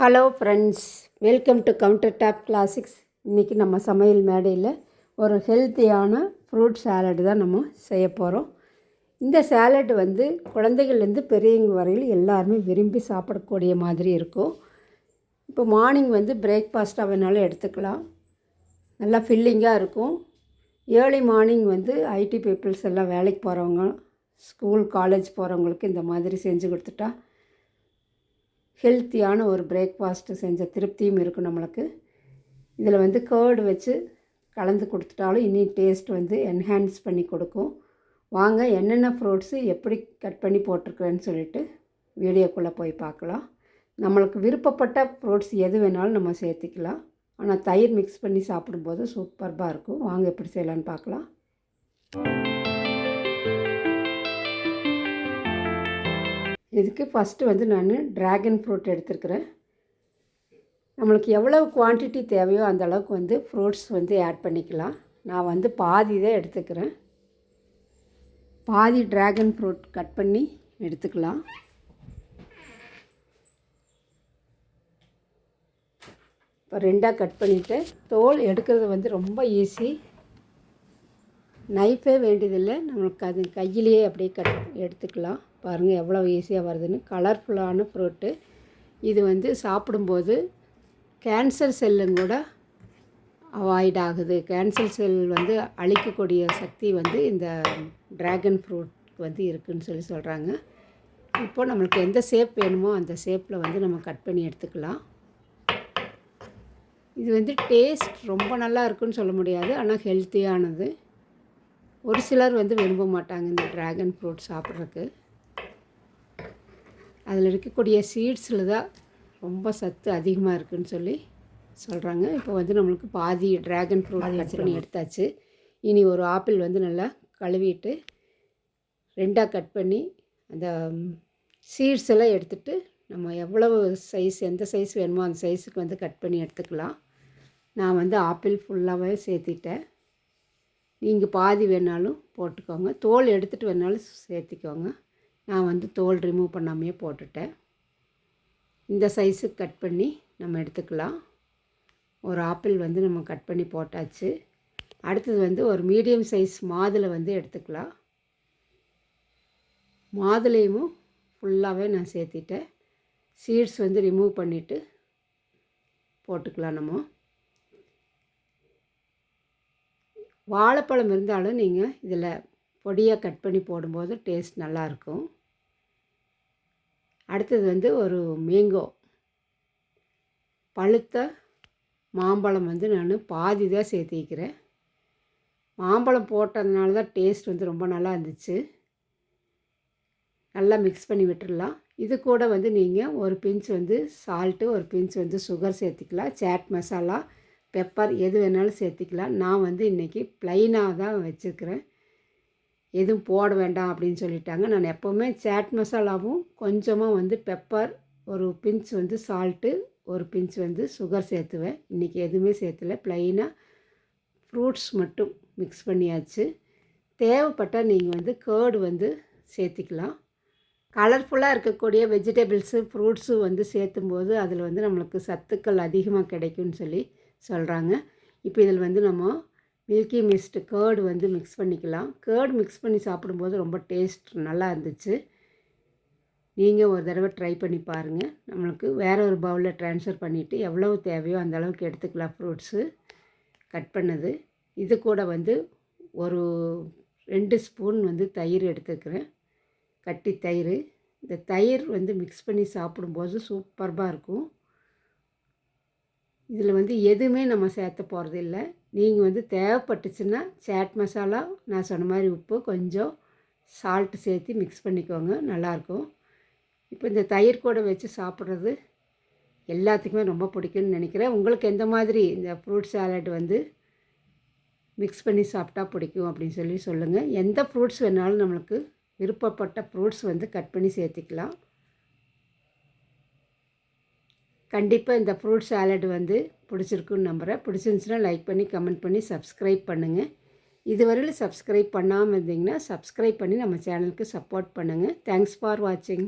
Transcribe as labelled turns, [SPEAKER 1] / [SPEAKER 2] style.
[SPEAKER 1] Hello friends, welcome to counter top classics. இன்றைக்கி நம்ம சமையல் மேடையில் ஒரு ஹெல்த்தியான ஃப்ரூட் சாலட் தான் நம்ம செய்ய போகிறோம். இந்த சாலட் குழந்தைகள்லேருந்து பெரியவங்க வரையில் எல்லாருமே விரும்பி சாப்பிடக்கூடிய மாதிரி இருக்கும். இப்போ மார்னிங் பிரேக்ஃபாஸ்ட்டாக வேணாலும் எடுத்துக்கலாம். நல்லா ஃபில்லிங்காக இருக்கும். ஏர்லி மார்னிங் ஐடி பீப்புள்ஸ் எல்லாம் வேலைக்கு போகிறவங்க, ஸ்கூல் காலேஜ் போகிறவங்களுக்கு இந்த மாதிரி செஞ்சு கொடுத்துட்டா ஹெல்த்தியான ஒரு பிரேக்ஃபாஸ்ட்டு செஞ்ச திருப்தியும் இருக்கும் நம்மளுக்கு. இதில் கேர்டு வச்சு கலந்து கொடுத்துட்டாலும் இன்னும் டேஸ்ட் என்ஹான்ஸ் பண்ணி கொடுக்கும். வாங்க என்னென்ன ஃப்ரூட்ஸு எப்படி கட் பண்ணி போட்டிருக்கிறேன்னு சொல்லிட்டு வீடியோக்குள்ளே போய் பார்க்கலாம். நம்மளுக்கு விருப்பப்பட்ட ஃப்ரூட்ஸ் எது வேணாலும் நம்ம சேர்த்துக்கலாம். ஆனால் தயிர் மிக்ஸ் பண்ணி சாப்பிடும்போது சூப்பர்பாக இருக்கும். வாங்க எப்படி செய்யலான்னு பார்க்கலாம். இதுக்கு ஃபஸ்ட்டு நான் ட்ராகன் ஃப்ரூட் எடுத்துருக்கிறேன். நம்மளுக்கு எவ்வளவு குவான்டிட்டி தேவையோ அந்த அளவுக்கு ஃப்ரூட்ஸ் ஆட் பண்ணிக்கலாம். நான் பாதி தான் எடுத்துக்கிறேன். பாதி ட்ராகன் ஃப்ரூட் கட் பண்ணி எடுத்துக்கலாம். இப்போ ரெண்டாக கட் பண்ணிவிட்டு தோல் எடுக்கிறது ரொம்ப ஈஸி. நைஃபே வேண்டியதில்லை, நம்மளுக்கு அது கையிலேயே அப்படியே எடுத்துக்கலாம். பாருங்கள் எவ்வளோ ஈஸியாக வருதுன்னு. கலர்ஃபுல்லான ஃப்ரூட்டு இது. சாப்பிடும்போது கேன்சர் செல்லும் கூட அவாய்ட் ஆகுது. கேன்சர் செல் அழிக்கக்கூடிய சக்தி இந்த ட்ராகன் ஃப்ரூட் இருக்குதுன்னு சொல்கிறாங்க. இப்போது நம்மளுக்கு எந்த ஷேப் வேணுமோ அந்த ஷேப்பில் நம்ம கட் பண்ணி எடுத்துக்கலாம். இது டேஸ்ட் ரொம்ப நல்லா இருக்குன்னு சொல்ல முடியாது, ஆனால் ஹெல்த்தியானது. ஒரு சிலர் விரும்ப மாட்டாங்க இந்த ட்ராகன் ஃப்ரூட் சாப்பிட்றதுக்கு. அதில் இருக்கக்கூடிய சீட்ஸில் தான் ரொம்ப சத்து அதிகமாக இருக்குதுன்னு சொல்கிறாங்க. இப்போ நம்மளுக்கு பாதி ட்ராகன் ஃப்ரூட் கட் பண்ணி எடுத்தாச்சு. இனி ஒரு ஆப்பிள் நல்லா கழுவிட்டு ரெண்டாக கட் பண்ணி அந்த சீட்ஸ் எல்லாம் எடுத்துகிட்டு நம்ம எவ்வளவு சைஸ் எந்த சைஸ் வேணுமோ அந்த சைஸுக்கு கட் பண்ணி எடுத்துக்கலாம். நான் ஆப்பிள் ஃபுல்லாகவே சேர்த்திட்டேன். நீங்கள் பாதி வேணாலும் போட்டுக்கோங்க, தோல் எடுத்துகிட்டு வேணாலும் சேர்த்திக்கோங்க. நான் தோல் ரிமூவ் பண்ணாமையே போட்டுட்டேன். இந்த சைஸுக்கு கட் பண்ணி நம்ம எடுத்துக்கலாம். ஒரு ஆப்பிள் நம்ம கட் பண்ணி போட்டாச்சு. அடுத்தது ஒரு மீடியம் சைஸ் மாதுளை எடுத்துக்கலாம். மாதுளையும் ஃபுல்லாகவே நான் சேர்த்திட்டேன். சீட்ஸ் ரிமூவ் பண்ணிவிட்டு போட்டுக்கலாம். நம்ம வாழைப்பழம் இருந்தாலும் நீங்கள் இதில் பொடியாக கட் பண்ணி போடும்போது டேஸ்ட் நல்லாயிருக்கும். அடுத்தது ஒரு மேங்கோ, பழுத்த மாம்பழம் நான் பாதி தான் சேர்த்திக்கிறேன். மாம்பழம் போட்டதுனால தான் டேஸ்ட் ரொம்ப நல்லா இருந்துச்சு. நல்லா மிக்ஸ் பண்ணி விட்டுடலாம். இது கூட நீங்கள் ஒரு பிஞ்ச் சால்ட்டு, ஒரு பிஞ்ச் சுகர் சேர்த்திக்கலாம். சாட் மசாலா, பெப்பர் எது வேணாலும் சேர்த்திக்கலாம். நான் இன்றைக்கி ப்ளைனாக தான் வச்சுருக்கிறேன். எதுவும் போட வேண்டாம் அப்படின்னு சொல்லிட்டாங்க. நான் எப்போவுமே சாட் மசாலாவும் கொஞ்சமாக பெப்பர், ஒரு பிஞ்ச் சால்ட்டு, ஒரு பிஞ்ச் சுகர் சேர்த்துவேன். இன்றைக்கி எதுவுமே சேர்த்துல, ப்ளைனாக ஃப்ரூட்ஸ் மட்டும் மிக்ஸ் பண்ணியாச்சு. தேவைப்பட்டால் நீங்கள் கேர்டு சேர்த்திக்கலாம். கலர்ஃபுல்லாக இருக்கக்கூடிய வெஜிடபிள்ஸு, ஃப்ரூட்ஸு சேர்த்தும்போது அதில் நம்மளுக்கு சத்துக்கள் அதிகமாக கிடைக்கும்னு சொல்கிறாங்க. இப்போ இதில் நம்ம மில்கி மிஸ்ட் கேர்டு மிக்ஸ் பண்ணிக்கலாம். கேர்டு மிக்ஸ் பண்ணி சாப்பிடும்போது ரொம்ப டேஸ்ட் நல்லா இருந்துச்சு. நீங்கள் ஒரு தடவை ட்ரை பண்ணி பாருங்கள். நம்மளுக்கு வேறு ஒரு பவுலில் ட்ரான்ஸ்ஃபர் பண்ணிவிட்டு எவ்வளவு தேவையோ அந்த அளவுக்கு எடுத்துக்கலாம் ஃப்ரூட்ஸு கட் பண்ணது. இது கூட ஒரு 2 ஸ்பூன் தயிர் எடுத்துக்கிறேன், கட்டி தயிர். இந்த தயிர் மிக்ஸ் பண்ணி சாப்பிடும்போது சூப்பர்பாக இருக்கும். இதில் எதுவுமே நம்ம சேர்த்த போகிறது இல்லை. நீங்கள் தேவைப்பட்டுச்சுன்னா சாட் மசாலா, நான் சொன்ன மாதிரி உப்பு, கொஞ்சம் சால்ட்டு சேர்த்து மிக்ஸ் பண்ணிக்கோங்க, நல்லாயிருக்கும். இப்போ இந்த தயிர் கூட வச்சு சாப்பிட்றது எல்லாத்துக்குமே ரொம்ப பிடிக்கும்னு நினைக்கிறேன். உங்களுக்கு எந்த மாதிரி இந்த ஃப்ரூட் சாலட் மிக்ஸ் பண்ணி சாப்பிட்டா பிடிக்கும் அப்படின்னு சொல்லுங்கள். எந்த ஃப்ரூட்ஸ் வேணாலும் நம்மளுக்கு விருப்பப்பட்ட ஃப்ரூட்ஸ் கட் பண்ணி சேர்த்திக்கலாம். கண்டிப்பாக இந்த ஃப்ரூட் சாலட் பிடிச்சிருக்குன்னு நம்புகிறேன். பிடிச்சிருந்துச்சுன்னா லைக் பண்ணி, கமெண்ட் பண்ணி, சப்ஸ்கிரைப் பண்ணுங்கள். இதுவரையில் சப்ஸ்கிரைப் பண்ணாமல் இருந்தீங்கன்னா சப்ஸ்கிரைப் பண்ணி நம்ம சேனலுக்கு சப்போர்ட் பண்ணுங்கள். தேங்க்ஸ் ஃபார் வாட்சிங்.